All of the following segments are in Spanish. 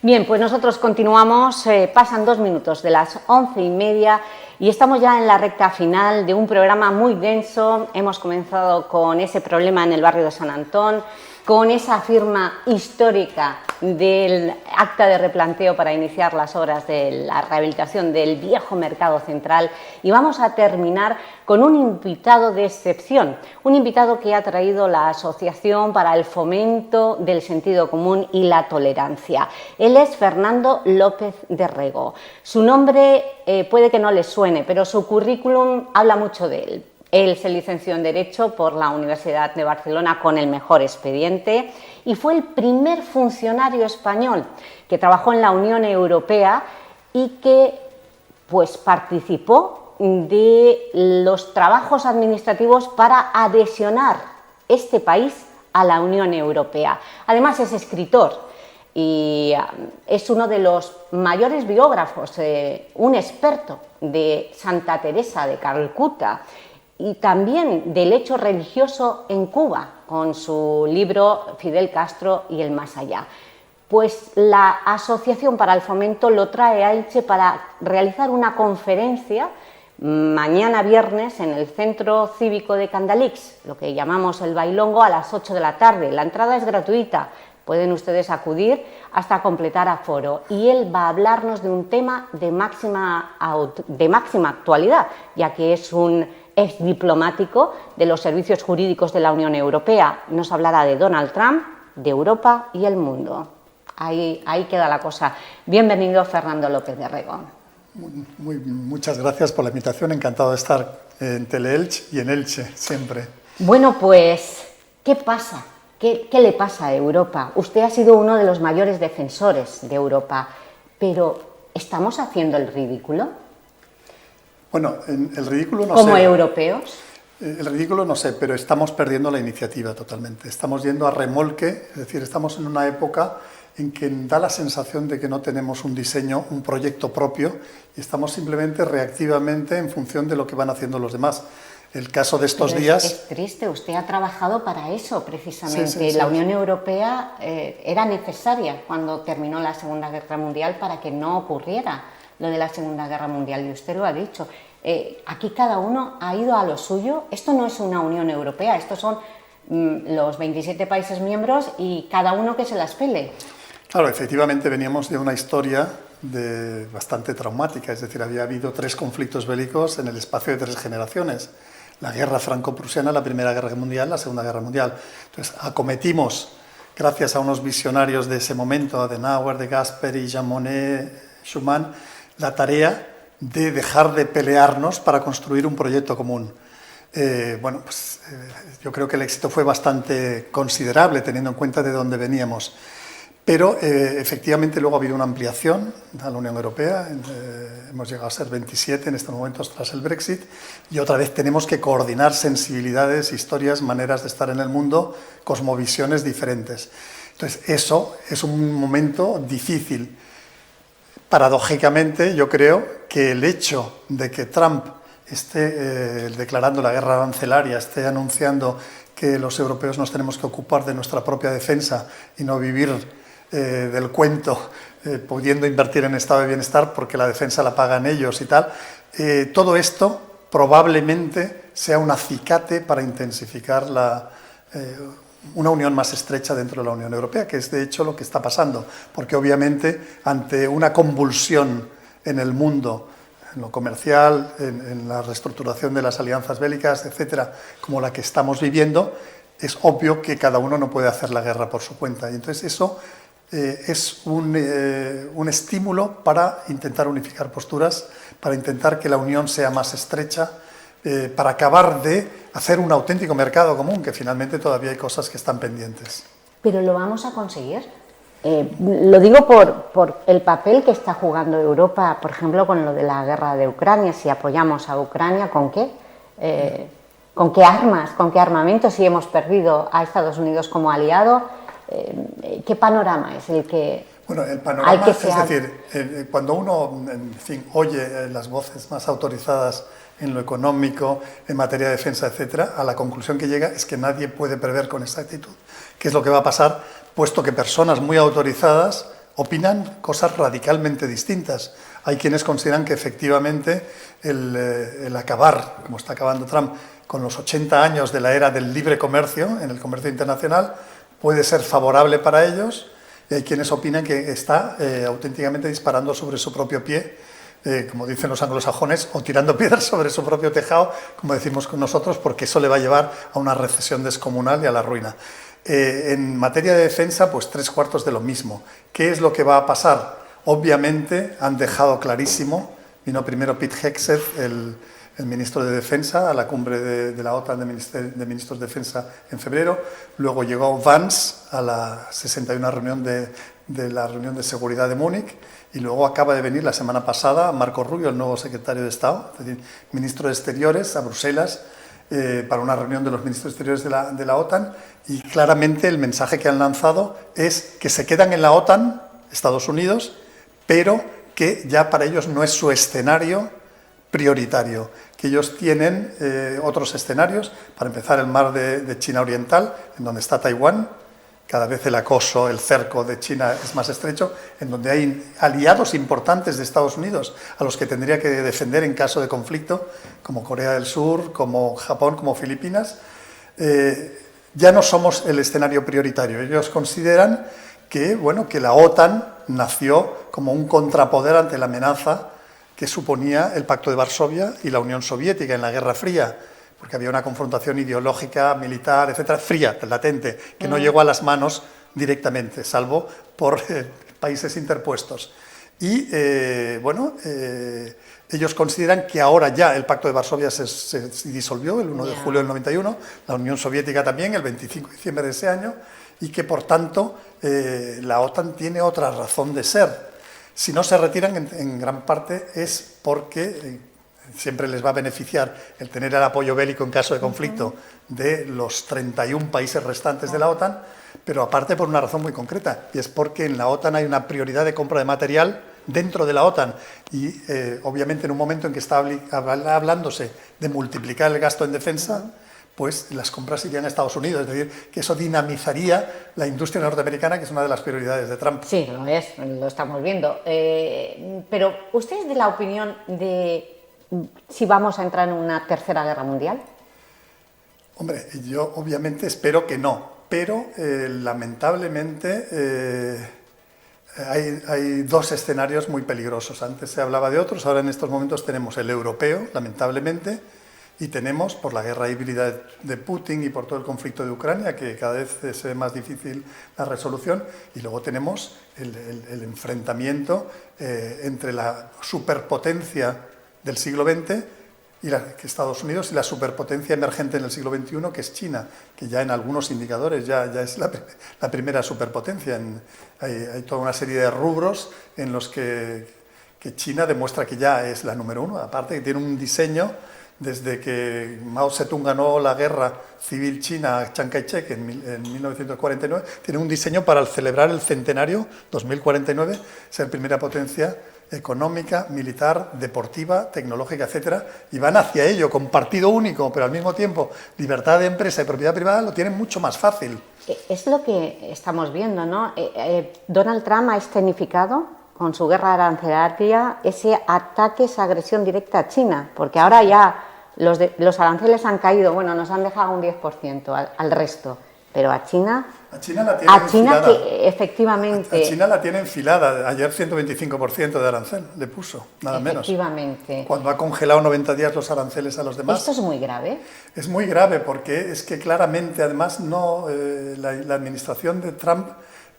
Bien, pues nosotros continuamos, pasan 2 minutos de las 11:30 y estamos ya en la recta final de un programa muy denso. Hemos comenzado con ese problema en el barrio de San Antón, con esa firma histórica del acta de replanteo para iniciar las obras de la rehabilitación del viejo mercado central, y vamos a terminar con un invitado de excepción, un invitado que ha traído la Asociación para el Fomento del Sentido Común y la Tolerancia. Él es Fernando López de Rego. Su nombre puede que no les suene, pero su currículum habla mucho de él. Él se licenció en Derecho por la Universidad de Barcelona con el mejor expediente y fue el primer funcionario español que trabajó en la Unión Europea y que pues, participó de los trabajos administrativos para adhesionar este país a la Unión Europea. Además es escritor y es uno de los mayores biógrafos, un experto de Santa Teresa de Calcuta y también del hecho religioso en Cuba, con su libro Fidel Castro y el más allá. Pues la Asociación para el Fomento lo trae a Elche para realizar una conferencia mañana viernes en el Centro Cívico de Candalix, lo que llamamos el Bailongo, a las 8 de la tarde. La entrada es gratuita, pueden ustedes acudir hasta completar aforo, y él va a hablarnos de un tema de máxima actualidad, ya que es un ex diplomático de los servicios jurídicos de la Unión Europea. Nos hablará de Donald Trump, de Europa y el mundo. Ahí queda la cosa. Bienvenido, Fernando López de Rego. Muchas gracias por la invitación. Encantado de estar en Teleelch y en Elche siempre. Bueno, pues, ¿qué pasa? ¿Qué le pasa a Europa? Usted ha sido uno de los mayores defensores de Europa, pero ¿estamos haciendo el ridículo? Bueno, el ridículo no sé. ¿Como europeos? El ridículo no sé, pero estamos perdiendo la iniciativa totalmente. Estamos yendo a remolque, es decir, estamos en una época en que da la sensación de que no tenemos un diseño, un proyecto propio, y estamos simplemente reactivamente en función de lo que van haciendo los demás. El caso de estos días... Es triste, usted ha trabajado para eso precisamente. Sí. La Unión Europea era necesaria cuando terminó la Segunda Guerra Mundial para que no ocurriera lo de la Segunda Guerra Mundial, y usted lo ha dicho. Aquí cada uno ha ido a lo suyo. Esto no es una Unión Europea, estos son los 27 países miembros y cada uno que se las pele. Claro, efectivamente veníamos de una historia bastante traumática, es decir, había habido 3 conflictos bélicos en el espacio de 3 generaciones. La guerra franco-prusiana, la Primera Guerra Mundial, la Segunda Guerra Mundial. Entonces, acometimos, gracias a unos visionarios de ese momento, Adenauer, de Gasperi, Jean Monnet, Schuman, la tarea de dejar de pelearnos para construir un proyecto común. Yo creo que el éxito fue bastante considerable, teniendo en cuenta de dónde veníamos. Pero efectivamente luego ha habido una ampliación a la Unión Europea, hemos llegado a ser 27 en estos momentos tras el Brexit, y otra vez tenemos que coordinar sensibilidades, historias, maneras de estar en el mundo, cosmovisiones diferentes. Entonces eso es un momento difícil. Paradójicamente, yo creo que el hecho de que Trump esté declarando la guerra arancelaria, esté anunciando que los europeos nos tenemos que ocupar de nuestra propia defensa y no vivir del cuento, pudiendo invertir en estado de bienestar porque la defensa la pagan ellos y tal, todo esto probablemente sea un acicate para intensificar una unión más estrecha dentro de la Unión Europea, que es de hecho lo que está pasando, porque obviamente ante una convulsión en el mundo, en lo comercial, en la reestructuración de las alianzas bélicas, etcétera, como la que estamos viviendo, es obvio que cada uno no puede hacer la guerra por su cuenta, y entonces eso es un estímulo para intentar unificar posturas, para intentar que la unión sea más estrecha, para acabar de hacer un auténtico mercado común, que finalmente todavía hay cosas que están pendientes. ¿Pero lo vamos a conseguir? Lo digo por el papel que está jugando Europa, por ejemplo, con lo de la guerra de Ucrania. Si apoyamos a Ucrania, ¿con qué? ¿Con qué armas? ¿Con qué armamento? Si hemos perdido a Estados Unidos como aliado, ¿qué panorama es el que... Bueno, el panorama, es decir, cuando uno, en fin, oye las voces más autorizadas en lo económico, en materia de defensa, etcétera, a la conclusión que llega es que nadie puede prever con exactitud qué es lo que va a pasar, puesto que personas muy autorizadas opinan cosas radicalmente distintas. Hay quienes consideran que efectivamente el acabar, como está acabando Trump, con los 80 años de la era del libre comercio, en el comercio internacional, puede ser favorable para ellos, y hay quienes opinan que está auténticamente disparando sobre su propio pie, como dicen los anglosajones, o tirando piedras sobre su propio tejado, como decimos con nosotros, porque eso le va a llevar a una recesión descomunal y a la ruina. En materia de defensa, pues 3/4 de lo mismo. ¿Qué es lo que va a pasar? Obviamente han dejado clarísimo, vino primero Pete Hegseth, el ministro de Defensa, a la cumbre de la OTAN de ministros de Defensa en febrero, luego llegó Vance a la 61 reunión de la reunión de seguridad de Múnich, y luego acaba de venir la semana pasada Marco Rubio, el nuevo secretario de Estado, es decir, ministro de Exteriores, a Bruselas, para una reunión de los ministros exteriores de la OTAN, y claramente el mensaje que han lanzado es que se quedan en la OTAN, Estados Unidos, pero que ya para ellos no es su escenario prioritario, que ellos tienen otros escenarios, para empezar el mar de China Oriental, en donde está Taiwán, cada vez el acoso, el cerco de China es más estrecho, en donde hay aliados importantes de Estados Unidos a los que tendría que defender en caso de conflicto, como Corea del Sur, como Japón, como Filipinas. Ya no somos el escenario prioritario. Ellos consideran que, bueno, que la OTAN nació como un contrapoder ante la amenaza que suponía el Pacto de Varsovia y la Unión Soviética en la Guerra Fría, porque había una confrontación ideológica, militar, etcétera, fría, latente, que no llegó a las manos directamente, salvo por países interpuestos. Y, ellos consideran que ahora ya el Pacto de Varsovia se disolvió el 1 de julio del 91, la Unión Soviética también, el 25 de diciembre de ese año, y que, por tanto, la OTAN tiene otra razón de ser. Si no se retiran, en gran parte es porque siempre les va a beneficiar el tener el apoyo bélico en caso de conflicto de los 31 países restantes de la OTAN, pero aparte por una razón muy concreta, y es porque en la OTAN hay una prioridad de compra de material dentro de la OTAN, y obviamente en un momento en que está hablándose de multiplicar el gasto en defensa, pues las compras irían a Estados Unidos, es decir, que eso dinamizaría la industria norteamericana, que es una de las prioridades de Trump. Sí, lo es, lo estamos viendo. Pero, ¿usted es de la opinión de si vamos a entrar en una tercera guerra mundial? Hombre, yo obviamente espero que no, pero lamentablemente hay dos escenarios muy peligrosos. Antes se hablaba de otros, ahora en estos momentos tenemos el europeo, lamentablemente, y tenemos, por la guerra híbrida de Putin y por todo el conflicto de Ucrania, que cada vez se ve más difícil la resolución, y luego tenemos el enfrentamiento entre la superpotencia del siglo XX, que Estados Unidos, y la superpotencia emergente en el siglo XXI, que es China, que ya en algunos indicadores ya es la primera superpotencia. Hay toda una serie de rubros en los que China demuestra que ya es la número uno, aparte que tiene un diseño. Desde que Mao Zedong ganó la guerra civil china a Chiang Kai-shek en 1949, tiene un diseño para celebrar el centenario 2049, ser primera potencia económica, militar, deportiva, tecnológica, etcétera, y van hacia ello con partido único, pero al mismo tiempo libertad de empresa y propiedad privada lo tienen mucho más fácil. Es lo que estamos viendo, ¿no? Donald Trump ha escenificado con su guerra arancelaria ese ataque, esa agresión directa a China, porque ahora ya los aranceles han caído, bueno, nos han dejado un 10% al resto, pero a China... A China la tiene enfilada. Que efectivamente... A China la tiene enfilada. Ayer 125% de arancel le puso, nada menos. Efectivamente. Cuando ha congelado 90 días los aranceles a los demás. ¿Esto es muy grave? Es muy grave porque es que claramente, además, la administración de Trump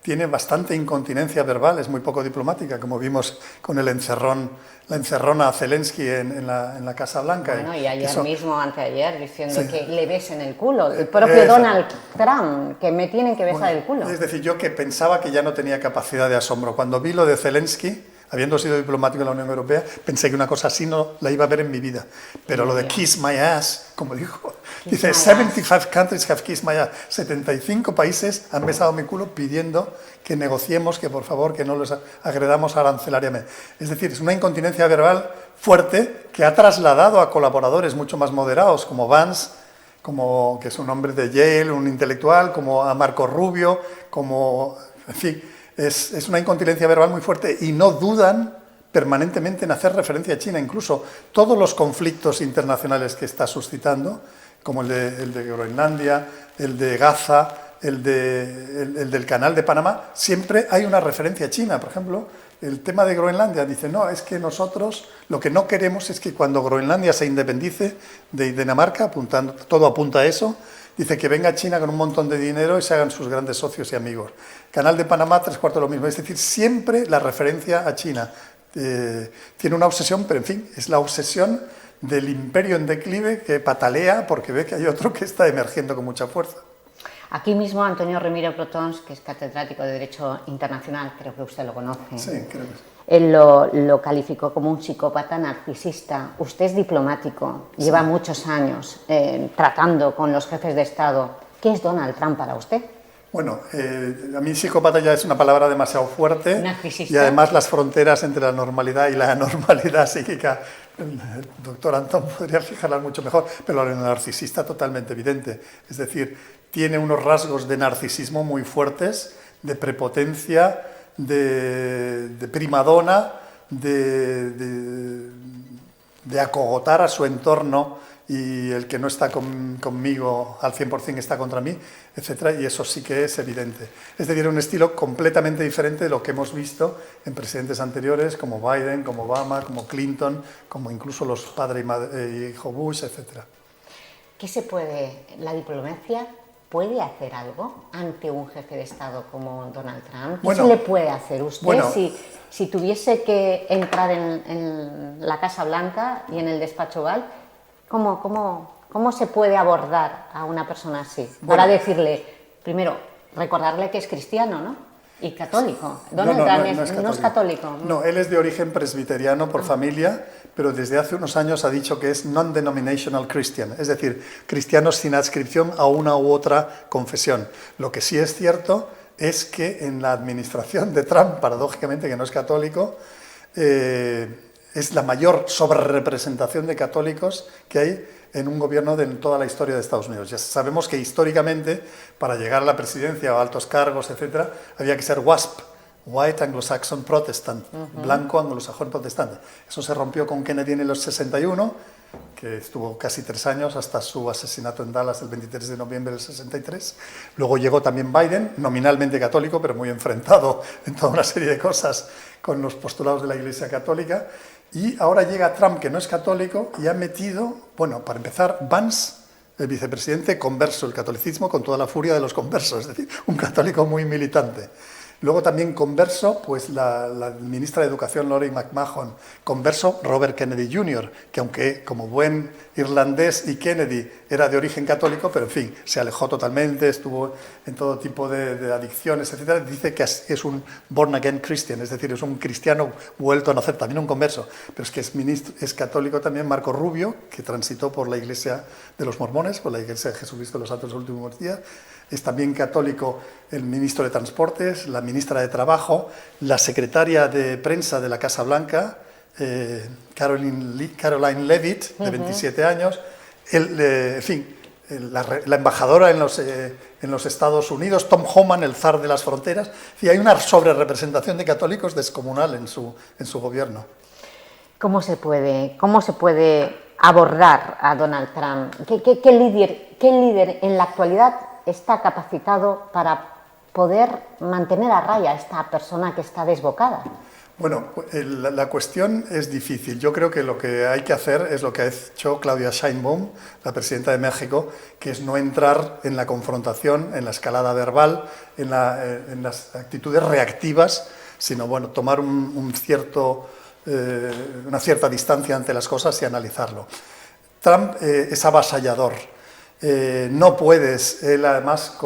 tiene bastante incontinencia verbal, es muy poco diplomática, como vimos con la encerrona a Zelensky en la Casa Blanca. Bueno, y ayer mismo, anteayer, diciendo sí, que le besen el culo. El propio Donald Trump, que me tienen que besar el culo. Es decir, yo que pensaba que ya no tenía capacidad de asombro. Cuando vi lo de Zelensky, habiendo sido diplomático en la Unión Europea, pensé que una cosa así no la iba a ver en mi vida. Pero lo de kiss my ass, como dijo, dice, 75 countries have kissed my ass. 75 países han besado mi culo pidiendo que negociemos, que por favor, que no los agredamos arancelariamente. Es decir, es una incontinencia verbal fuerte que ha trasladado a colaboradores mucho más moderados, como Vance, que es un hombre de Yale, un intelectual, como a Marco Rubio, como, en fin, es una incontinencia verbal muy fuerte y no dudan permanentemente en hacer referencia a China. Incluso todos los conflictos internacionales que está suscitando, como el de Groenlandia, el de Gaza, el del Canal de Panamá, siempre hay una referencia a China. Por ejemplo, el tema de Groenlandia, dice, no, es que nosotros lo que no queremos es que cuando Groenlandia se independice de Dinamarca, todo apunta a eso, dice que venga China con un montón de dinero y se hagan sus grandes socios y amigos. Canal de Panamá, 3/4 lo mismo. Es decir, siempre la referencia a China. Tiene una obsesión, pero en fin, es la obsesión del imperio en declive que patalea porque ve que hay otro que está emergiendo con mucha fuerza. Aquí mismo Antonio Remiro Protons, que es catedrático de Derecho Internacional, creo que usted lo conoce. Sí, creo que sí. Él lo calificó como un psicópata narcisista. Usted es diplomático, lleva muchos años tratando con los jefes de Estado. ¿Qué es Donald Trump para usted? Bueno, a mí psicópata ya es una palabra demasiado fuerte. Narcisista. Y además las fronteras entre la normalidad y la anormalidad psíquica, el doctor Antón podría fijarlas mucho mejor, pero el narcisista totalmente evidente. Es decir, tiene unos rasgos de narcisismo muy fuertes, de prepotencia, de primadona, de acogotar a su entorno, y el que no está conmigo al 100% está contra mí, etcétera, y eso sí que es evidente. Es decir, un estilo completamente diferente de lo que hemos visto en presidentes anteriores, como Biden, como Obama, como Clinton, como incluso los padre y hijo Bush, etcétera. ¿La diplomacia puede hacer algo ante un jefe de Estado como Donald Trump? ¿Qué Bueno, se le puede hacer usted bueno, si tuviese que entrar en la Casa Blanca y en el despacho Oval? ¿Cómo se puede abordar a una persona así? Para decirle, primero, recordarle que es cristiano, ¿no? Y católico. Donald Trump no es católico. No, él es de origen presbiteriano por familia, pero desde hace unos años ha dicho que es non-denominational Christian, es decir, cristiano sin adscripción a una u otra confesión. Lo que sí es cierto es que en la administración de Trump, paradójicamente, que no es católico, es la mayor sobrerepresentación de católicos que hay en un gobierno de toda la historia de Estados Unidos. Ya sabemos que históricamente, para llegar a la presidencia o a altos cargos, etcétera, había que ser WASP, White Anglo-Saxon Protestant, blanco anglosajón protestante. Eso se rompió con Kennedy en los 61, que estuvo casi 3 años hasta su asesinato en Dallas el 23 de noviembre del 63. Luego llegó también Biden, nominalmente católico, pero muy enfrentado en toda una serie de cosas con los postulados de la Iglesia Católica. Y ahora llega Trump, que no es católico, y ha metido, bueno, para empezar, Vance, el vicepresidente, converso, el catolicismo con toda la furia de los conversos, es decir, un católico muy militante. Luego también converso, pues la ministra de Educación, Lorraine McMahon, converso Robert Kennedy Jr., que aunque como buen irlandés y Kennedy era de origen católico, pero en fin, se alejó totalmente, estuvo en todo tipo de adicciones, etcétera. Dice que es un born again Christian, es decir, es un cristiano vuelto a nacer, también un converso, pero es que es católico también Marco Rubio, que transitó por la Iglesia de los Mormones, por la Iglesia de Jesucristo de los Santos de los Últimos Días. Es también católico el ministro de Transportes, la ministra de Trabajo, la secretaria de prensa de la Casa Blanca, Caroline Leavitt, de 27 años, en fin, la embajadora en los Estados Unidos, Tom Homan, el zar de las fronteras. Y hay una sobrerepresentación de católicos descomunal en su gobierno. ¿Cómo se puede abordar a Donald Trump? ¿Qué líder en la actualidad está capacitado para poder mantener a raya a esta persona que está desbocada? Bueno, la cuestión es difícil. Yo creo que lo que hay que hacer es lo que ha hecho Claudia Sheinbaum, la presidenta de México, que es no entrar en la confrontación, en la escalada verbal, en las actitudes reactivas, sino bueno, tomar una cierta distancia ante las cosas y analizarlo. Trump es avasallador. No puedes, él además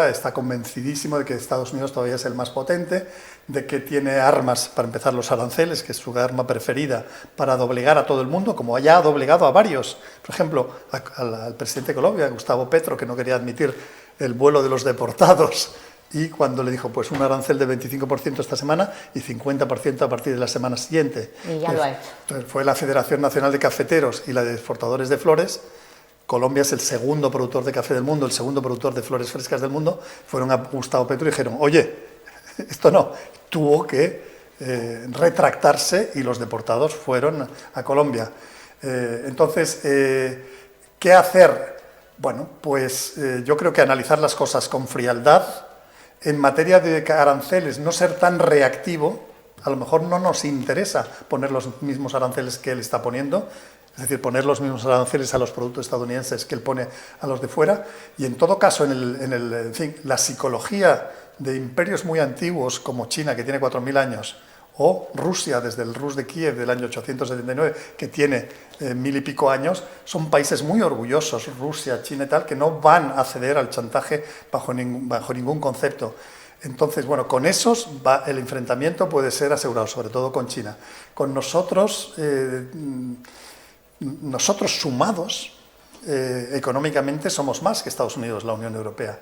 está convencidísimo de que Estados Unidos todavía es el más potente, de que tiene armas, para empezar los aranceles, que es su arma preferida, para doblegar a todo el mundo, como ya ha doblegado a varios. Por ejemplo, al presidente de Colombia, Gustavo Petro, que no quería admitir el vuelo de los deportados, y cuando le dijo, pues un arancel de 25% esta semana y 50% a partir de la semana siguiente. Y ya lo ha hecho. Entonces, fue la Federación Nacional de Cafeteros y la de Exportadores de Flores. Colombia es el segundo productor de café del mundo, el segundo productor de flores frescas del mundo. Fueron a Gustavo Petro y dijeron, oye, esto no, tuvo que retractarse y los deportados fueron a Colombia. Entonces, ¿qué hacer? Bueno, pues yo creo que analizar las cosas con frialdad. En materia de aranceles, no ser tan reactivo. A lo mejor no nos interesa poner los mismos aranceles que él está poniendo, es decir, poner los mismos aranceles a los productos estadounidenses que él pone a los de fuera. Y en todo caso, en fin, la psicología de imperios muy antiguos como China, que tiene 4.000 años, o Rusia, desde el Rus de Kiev del año 879, que tiene 1.000 y pico años, son países muy orgullosos, Rusia, China y tal, que no van a ceder al chantaje bajo ningún concepto. Entonces, bueno, con esos el enfrentamiento puede ser asegurado, sobre todo con China. Con nosotros, nosotros sumados, económicamente somos más que Estados Unidos, la Unión Europea.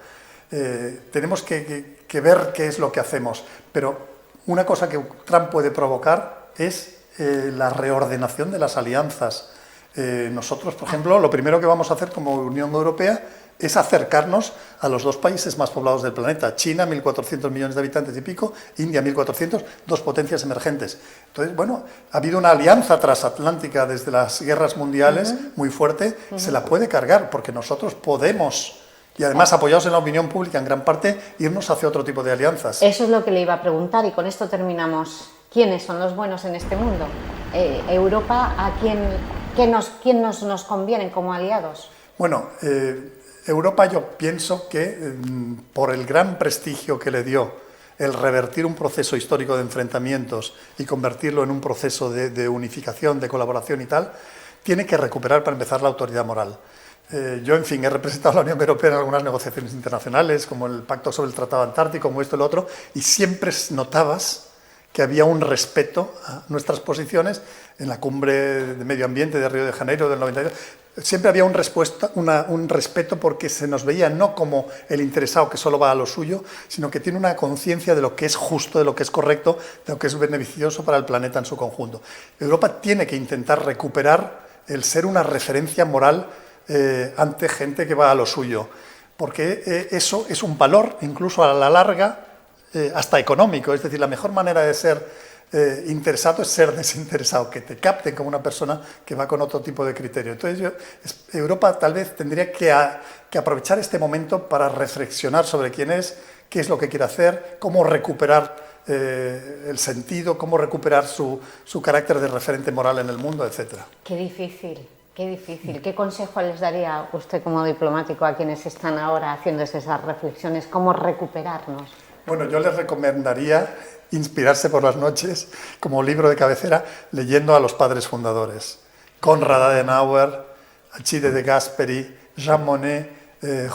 Tenemos que ver qué es lo que hacemos, pero una cosa que Trump puede provocar es la reordenación de las alianzas. Nosotros, por ejemplo, lo primero que vamos a hacer como Unión Europea es acercarnos a los dos países más poblados del planeta. China, 1.400 millones de habitantes y pico, India, 1.400, dos potencias emergentes. Entonces, bueno, ha habido una alianza transatlántica desde las guerras mundiales muy fuerte, se la puede cargar, porque nosotros podemos, y además apoyados en la opinión pública en gran parte, irnos hacia otro tipo de alianzas. Eso es lo que le iba a preguntar y con esto terminamos. ¿Quiénes son los buenos en este mundo? Europa, ¿a quién nos convienen como aliados? Bueno, Europa yo pienso que por el gran prestigio que le dio el revertir un proceso histórico de enfrentamientos y convertirlo en un proceso de unificación, de colaboración y tal, tiene que recuperar para empezar la autoridad moral. Yo, en fin, he representado a la Unión Europea en algunas negociaciones internacionales, como el Pacto sobre el Tratado Antártico, como esto y lo otro, y siempre notabas que había un respeto a nuestras posiciones en la cumbre de medio ambiente de Río de Janeiro del 92. Siempre había un respeto porque se nos veía no como el interesado que solo va a lo suyo, sino que tiene una conciencia de lo que es justo, de lo que es correcto, de lo que es beneficioso para el planeta en su conjunto. Europa tiene que intentar recuperar el ser una referencia moral ante gente que va a lo suyo, porque eso es un valor, incluso a la larga, hasta económico. Es decir, la mejor manera de ser interesado es ser desinteresado, que te capten como una persona que va con otro tipo de criterio. Entonces, Europa tal vez tendría que aprovechar este momento para reflexionar sobre quién es, qué es lo que quiere hacer, cómo recuperar el sentido, cómo recuperar su carácter de referente moral en el mundo, etc. Qué difícil. Qué difícil. ¿Qué consejo les daría usted como diplomático a quienes están ahora haciéndose esas reflexiones? ¿Cómo recuperarnos? Bueno, yo les recomendaría inspirarse por las noches, como libro de cabecera, leyendo a los padres fundadores. Konrad Adenauer, Alcide de Gasperi, Jean Monnet,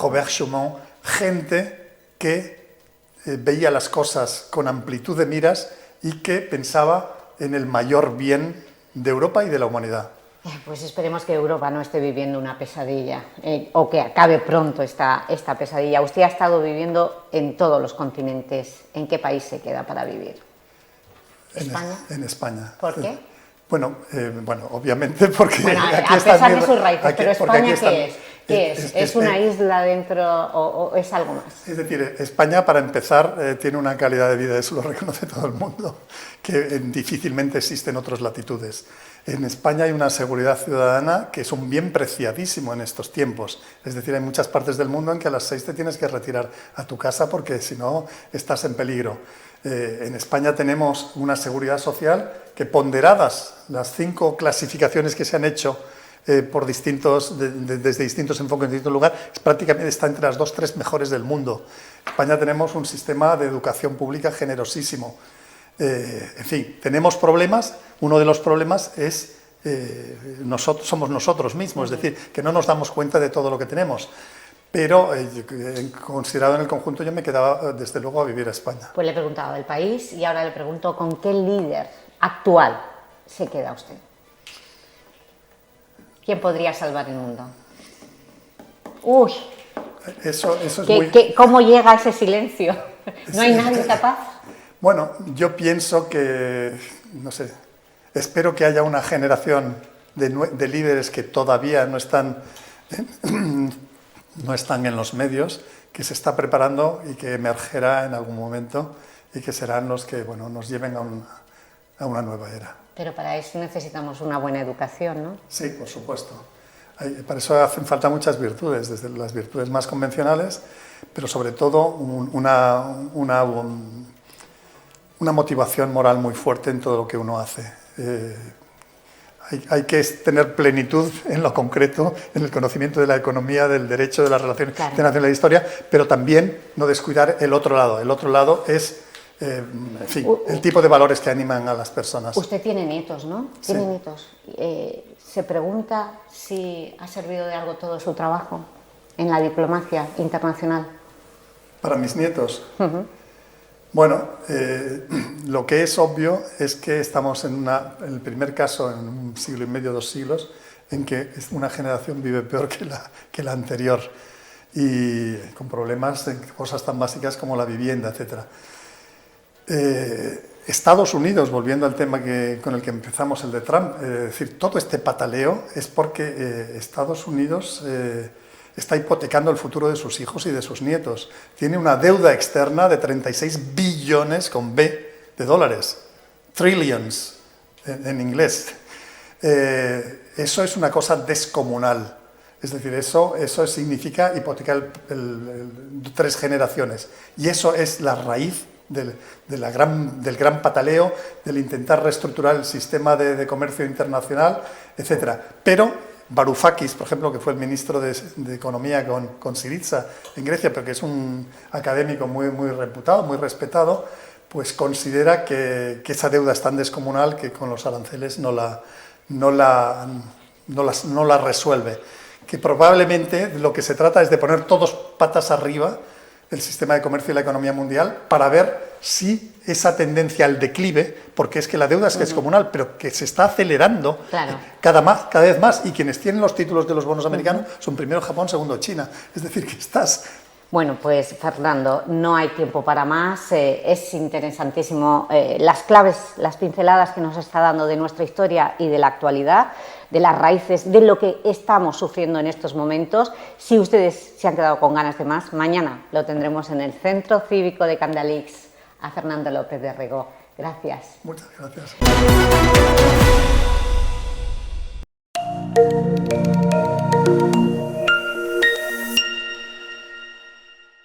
Robert Schuman, gente que veía las cosas con amplitud de miras y que pensaba en el mayor bien de Europa y de la humanidad. Pues esperemos que Europa no esté viviendo una pesadilla o que acabe pronto esta pesadilla. Usted ha estado viviendo en todos los continentes. ¿En qué país se queda para vivir? ¿España? En España. ¿Por qué? Bueno, obviamente porque... Bueno, aquí a pesar de sus raíces, pero ¿España qué es? ¿Qué es? ¿Es una isla dentro o es algo más? Es decir, España, para empezar, tiene una calidad de vida, eso lo reconoce todo el mundo, que difícilmente existe en otras latitudes. En España hay una seguridad ciudadana que es un bien preciadísimo en estos tiempos. Es decir, hay muchas partes del mundo en que a las 6 te tienes que retirar a tu casa porque si no estás en peligro. En España tenemos una seguridad social que, ponderadas las 5 clasificaciones que se han hecho por desde distintos enfoques en distintos lugares, prácticamente está entre las 2-3 mejores del mundo. En España tenemos un sistema de educación pública generosísimo. En fin, tenemos problemas. Uno de los problemas es somos nosotros mismos, es decir, que no nos damos cuenta de todo lo que tenemos. Pero, considerado en el conjunto, yo me quedaba, desde luego, a vivir a España. Pues le he preguntado del país y ahora le pregunto con qué líder actual se queda usted. ¿Quién podría salvar el mundo? Uy, eso es muy... ¿Cómo llega ese silencio? ¿No hay nadie capaz? Bueno, yo pienso que, no sé, espero que haya una generación de líderes que todavía no están en los medios, que se está preparando y que emergerá en algún momento y que serán los que nos lleven a una nueva era. Pero para eso necesitamos una buena educación, ¿no? Sí, por supuesto. Para eso hacen falta muchas virtudes, desde las virtudes más convencionales, pero sobre todo una motivación moral muy fuerte en todo lo que uno hace. Hay que tener plenitud en lo concreto, en el conocimiento de la economía, del derecho, de las relaciones internacionales de la historia, pero también no descuidar el otro lado. El otro lado es, en fin, el tipo de valores que animan a las personas. Usted tiene nietos, ¿no? Sí. Tiene nietos. ¿Se pregunta si ha servido de algo todo su trabajo en la diplomacia internacional? Para mis nietos. Bueno, lo que es obvio es que estamos en el primer caso en un siglo y medio, 2 siglos, en que una generación vive peor que la anterior y con problemas en cosas tan básicas como la vivienda, etc. Estados Unidos, volviendo al tema con el que empezamos, el de Trump, es decir, todo este pataleo es porque Estados Unidos está hipotecando el futuro de sus hijos y de sus nietos. Tiene una deuda externa de 36 billones con B de dólares. Trillions en inglés. Eso es una cosa descomunal. Es decir, eso significa hipotecar 3 generaciones. Y eso es la raíz del gran pataleo, del intentar reestructurar el sistema de comercio internacional, etc. Pero Varoufakis, por ejemplo, que fue el ministro de Economía con Syriza en Grecia, pero que es un académico muy reputado, muy respetado, pues considera que esa deuda es tan descomunal que con los aranceles no la resuelve. Que probablemente lo que se trata es de poner todos patas arriba el sistema de comercio y la economía mundial para ver si esa tendencia al declive, porque es que la deuda es descomunal, pero que se está acelerando cada vez más, y quienes tienen los títulos de los bonos americanos son primero Japón, segundo China. Es decir, que estás... Bueno, pues Fernando, no hay tiempo para más. Es interesantísimo las claves, las pinceladas que nos está dando de nuestra historia y de la actualidad, de las raíces, de lo que estamos sufriendo en estos momentos. Si ustedes se han quedado con ganas de más, mañana lo tendremos en el Centro Cívico de Candalix. A Fernando López de Rego. Gracias. Muchas gracias.